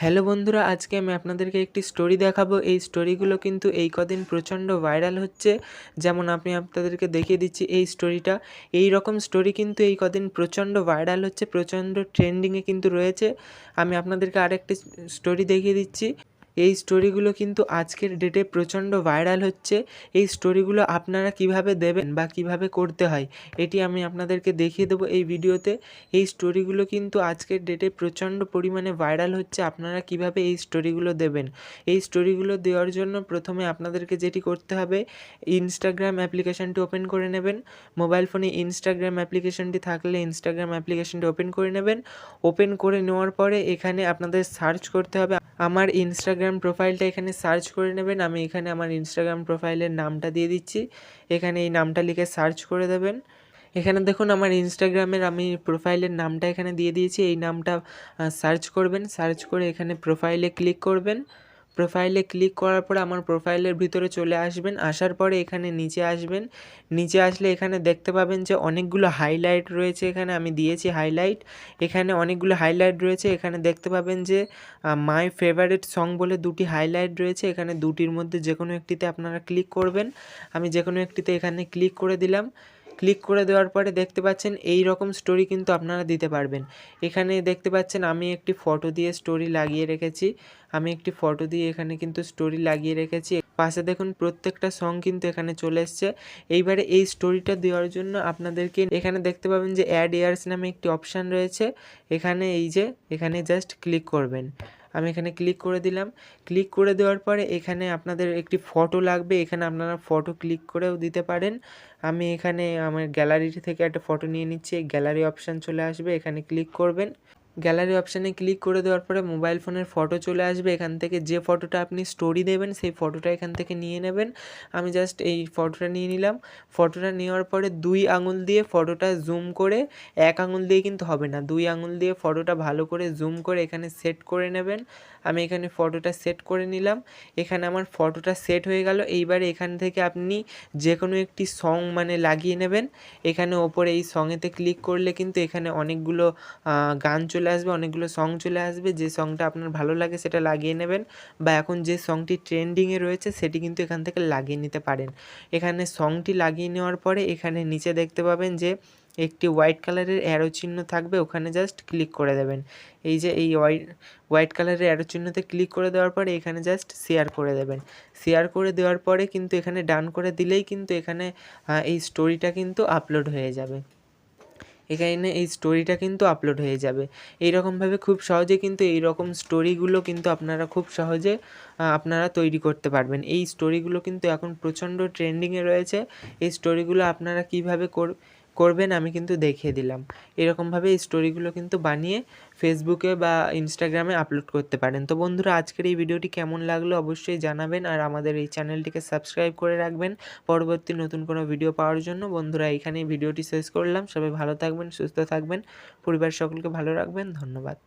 Hello বন্ধুরা, আজকে আমি আপনাদেরকে একটি স্টোরি দেখাবো। এই স্টোরিগুলো কিন্তু এই কদিন প্রচণ্ড ভাইরাল হচ্ছে। যেমন আমি আপনাদেরকে দেখিয়ে দিচ্ছি এই স্টোরিটা। এই রকম স্টোরি কিন্তু এই কদিন প্রচণ্ড ভাইরাল হচ্ছে, প্রচণ্ড ট্রেন্ডিংয়ে কিন্তু রয়েছে। আমি আপনাদেরকে আরেকটি স্টোরি দেখিয়ে দিচ্ছি। এই স্টোরিগুলো কিন্তু আজকের ডেটে প্রচণ্ড ভাইরাল হচ্ছে। এই স্টোরিগুলো আপনারা কিভাবে দেবেন বা কিভাবে করতে হয়, এটি আমি আপনাদেরকে দেখিয়ে দেবো এই ভিডিওতে। এই স্টোরিগুলো কিন্তু আজকের ডেটে প্রচণ্ড পরিমাণে ভাইরাল হচ্ছে। আপনারা কিভাবে এই স্টোরিগুলো দেবেন, এই স্টোরিগুলো দেওয়ার জন্য প্রথমে আপনাদেরকে যেটি করতে হবে, ইনস্টাগ্রাম অ্যাপ্লিকেশানটি ওপেন করে নেবেন। মোবাইল ফোনে ইনস্টাগ্রাম অ্যাপ্লিকেশানটি থাকলে ইনস্টাগ্রাম অ্যাপ্লিকেশানটি ওপেন করে নেবেন। ওপেন করে নেওয়ার পরে এখানে আপনাদের সার্চ করতে হবে আমার ইনস্টাগ্রাম প্রোফাইলটা, এখানে সার্চ করে নেবেন। আমি এখানে আমার ইনস্টাগ্রাম প্রোফাইলের নামটা দিয়ে দিচ্ছি। এখানে এই নামটা লিখে সার্চ করে দেবেন। এখানে দেখুন আমার ইনস্টাগ্রামের আমি প্রোফাইলের নামটা এখানে দিয়ে দিয়েছি। এই নামটা সার্চ করবেন। সার্চ করে এখানে প্রোফাইলে ক্লিক করবেন। প্রোফাইলে ক্লিক করার পরে আমার প্রোফাইলের ভিতরে চলে আসবেন। আসার পরে এখানে নিচে আসবেন। নিচে আসলে এখানে দেখতে পাবেন যে অনেকগুলো হাইলাইট রয়েছে। এখানে আমি দিয়েছি হাইলাইট। এখানে অনেকগুলো হাইলাইট রয়েছে। এখানে দেখতে পাবেন যে মাই ফেভারিট সং বলে দুটি হাইলাইট রয়েছে। এখানে দুটির মধ্যে যে কোনো একটিতে আপনারা ক্লিক করবেন। আমি যে কোনো একটিতে এখানে ক্লিক করে দিলাম। ক্লিক করে দেওয়ার পরে দেখতে পাচ্ছেন এই রকম স্টোরি কিন্তু আপনারা দিতে পারবেন। এখানে দেখতে পাচ্ছেন আমি একটি ফটো দিয়ে স্টোরি লাগিয়ে রেখেছি। আমি একটি ফটো দিয়ে এখানে কিন্তু স্টোরি লাগিয়ে রেখেছি। পাশে দেখুন প্রত্যেকটা সং কিন্তু এখানে চলে এসছে। এইবারে এই স্টোরিটা দেওয়ার জন্য আপনাদেরকে এখানে দেখতে পাবেন যে অ্যাড ইয়ার্স নামে একটি অপশান রয়েছে। এখানে এই যে এখানে জাস্ট ক্লিক করবেন। আমি এখানে ক্লিক করে দিলাম। ক্লিক করে দেওয়ার পরে এখানে আপনাদের একটি ফটো লাগবে। এখানে আপনারা ফটো ক্লিক করেও দিতে পারেন। আমি এখানে আমার গ্যালারি থেকে একটা ফটো নিয়ে নিচ্ছি। এই গ্যালারি অপশান চলে আসবে, এখানে ক্লিক করবেন। গ্যালারি অপশানে ক্লিক করে দেওয়ার পরে মোবাইল ফোনের ফটো চলে আসবে। এখান থেকে যে ফটোটা আপনি স্টোরি দেবেন সেই ফটোটা এখান থেকে নিয়ে নেবেন। আমি জাস্ট এই ফটোটা নিয়ে নিলাম। ফটোটা নেওয়ার পরে 2 আঙুল দিয়ে ফটোটা জুম করে, 1 আঙুল দিয়ে কিন্তু হবে না, 2 আঙুল দিয়ে ফটোটা ভালো করে জুম করে এখানে সেট করে নেবেন। আমি এখানে ফটোটা সেট করে নিলাম। এখানে আমার ফটোটা সেট হয়ে গেল। এইবারে এখান থেকে আপনি যে কোনো একটি সং লাগিয়ে নেবেন। এখানে ওপরে এই সঙেতে ক্লিক করলে কিন্তু এখানে অনেকগুলো গান চলে আসবে, অনেকগুলো সং চলে আসবে। যে সংটা আপনার ভালো লাগে সেটা লাগিয়ে নেবেন, বা এখন যে সংটি ট্রেন্ডিংয়ে রয়েছে সেটি কিন্তু এখান থেকে লাগিয়ে নিতে পারেন। এখানে সংটি লাগিয়ে নেওয়ার পরে এখানে নিচে দেখতে পাবেন যে একটি হোয়াইট কালারের অ্যারো চিহ্ন থাকবে, ওখানে জাস্ট ক্লিক করে দেবেন। এই যে এই হোয়াইট কালারের অ্যারো চিহ্নতে ক্লিক করে দেওয়ার পরে এখানে জাস্ট শেয়ার করে দেবেন। শেয়ার করে দেওয়ার পরে কিন্তু এখানে ডান করে দিলেই কিন্তু এখানে এই স্টোরিটা কিন্তু আপলোড হয়ে যাবে। এখানে এই স্টোরিটা কিন্তু আপলোড হয়ে যাবে। এইরকমভাবে খুব সহজে কিন্তু এইরকম স্টোরিগুলো কিন্তু আপনারা খুব সহজে আপনারা তৈরি করতে পারবেন। এই স্টোরিগুলো কিন্তু এখন প্রচণ্ড ট্রেন্ডিংয়ে রয়েছে। এই স্টোরিগুলো আপনারা কীভাবে করবেন আমি কিন্তু দেখিয়ে দিলাম। এরকমভাবে এই স্টোরিগুলো কিন্তু বানিয়ে ফেসবুকে বা ইনস্টাগ্রামে আপলোড করতে পারেন। তো বন্ধুরা, আজকের এই ভিডিওটি কেমন লাগলো অবশ্যই জানাবেন, আর আমাদের এই চ্যানেলটিকে সাবস্ক্রাইব করে রাখবেন পরবর্তী নতুন কোনো ভিডিও পাওয়ার জন্য। বন্ধুরা, এইখানেই ভিডিওটি শেষ করলাম। সবাই ভালো থাকবেন, সুস্থ থাকবেন, পরিবার সকলকে ভালো রাখবেন। ধন্যবাদ।